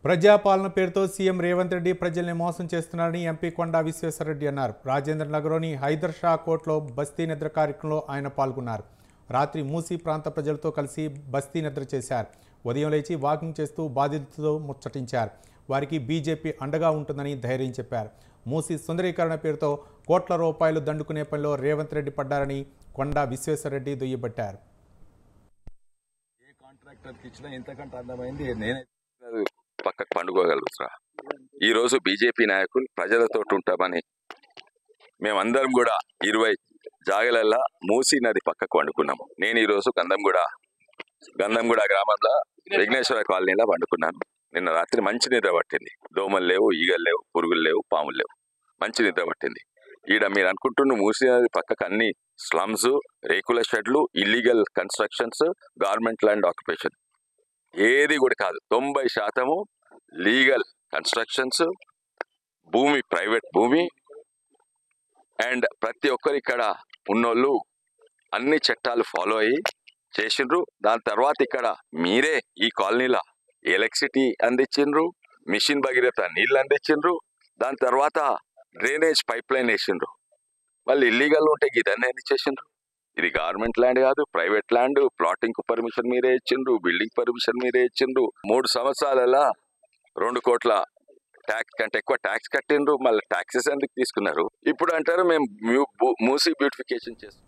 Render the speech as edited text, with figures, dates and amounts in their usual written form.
ప్రజాపాలన పేరుతో సీఎం రేవంత్ రెడ్డి ప్రజల్ని మోసం చేస్తున్నారని ఎంపీ కొండా విశ్వేశ్వరరెడ్డి అన్నారు. రాజేంద్ర నగర్లోని హైదర్ షా కోర్టులో బస్తీ నిద్ర కార్యక్రమంలో ఆయన పాల్గొన్నారు. రాత్రి మూసీ ప్రాంత ప్రజలతో కలిసి బస్తీ నిద్ర చేశారు. ఉదయం లేచి వాకింగ్ చేస్తూ బాధితులతో ముచ్చటించారు. వారికి బీజేపీ అండగా ఉంటుందని ధైర్యం చెప్పారు. మూసీ సుందరీకరణ పేరుతో కోట్ల రూపాయలు దండుకునే పనిలో రేవంత్ రెడ్డి పడ్డారని కొండా విశ్వేశ్వరరెడ్డి దుయ్యబట్టారు. పక్కకు పండుకోగలుగుతారా? ఈరోజు బీజేపీ నాయకులు ప్రజలతో ఉంటామని మేమందరం కూడా 20 జాగలల్లా మూసీ నది పక్కకు వండుకున్నాము. నేను ఈరోజు గంధంగూడ గ్రామంలో విఘ్నేశ్వర కాలనీలో వండుకున్నాను. నిన్న రాత్రి మంచి నిద్ర పట్టింది. దోమలు లేవు, ఈగలు లేవు, పురుగులు లేవు, పాములు లేవు, మంచి నిద్ర పట్టింది. ఈడ మీరు అనుకుంటున్న మూసీ నది పక్కకు అన్ని స్లమ్స్, రేకుల షెడ్లు, illegal constructions, government land occupation ఏది కూడా కాదు. 90% లీగల్ కన్స్ట్రక్షన్స్, భూమి ప్రైవేట్ భూమి. అండ్ ప్రతి ఒక్కరు ఇక్కడ ఉన్నోళ్ళు అన్ని చట్టాలు ఫాలో అయ్యి చేసిండ్రు. దాని తర్వాత ఇక్కడ మీరే ఈ కాలనీలో ఎలక్ట్రిసిటీ అందించిండ్రు, మిషన్ భగీరథ నీళ్ళు అందించిండ్రు, దాని తర్వాత డ్రైనేజ్ పైప్ లైన్ వేసిండ్రు. వాళ్ళు ఇల్లీగల్ ఉంటే ఇదన్నీ చేసిండ్రు. ఇది గవర్నమెంట్ ల్యాండ్ కాదు, ప్రైవేట్ ల్యాండ్. ప్లాటింగ్ పర్మిషన్ మీరే ఇచ్చిండ్రు, బిల్డింగ్ పర్మిషన్ మీరే ఇచ్చిండ్రు. 3 సంవత్సరాలలో 2 కోట్ల ట్యాక్స్ కంటే ఎక్కువ ట్యాక్స్ కట్టిండ్రు. మళ్ళీ ట్యాక్సెస్ ఎందుకు తీసుకున్నారు? ఇప్పుడు అంటారు మేము మూసీ బ్యూటిఫికేషన్ చేస్తాం.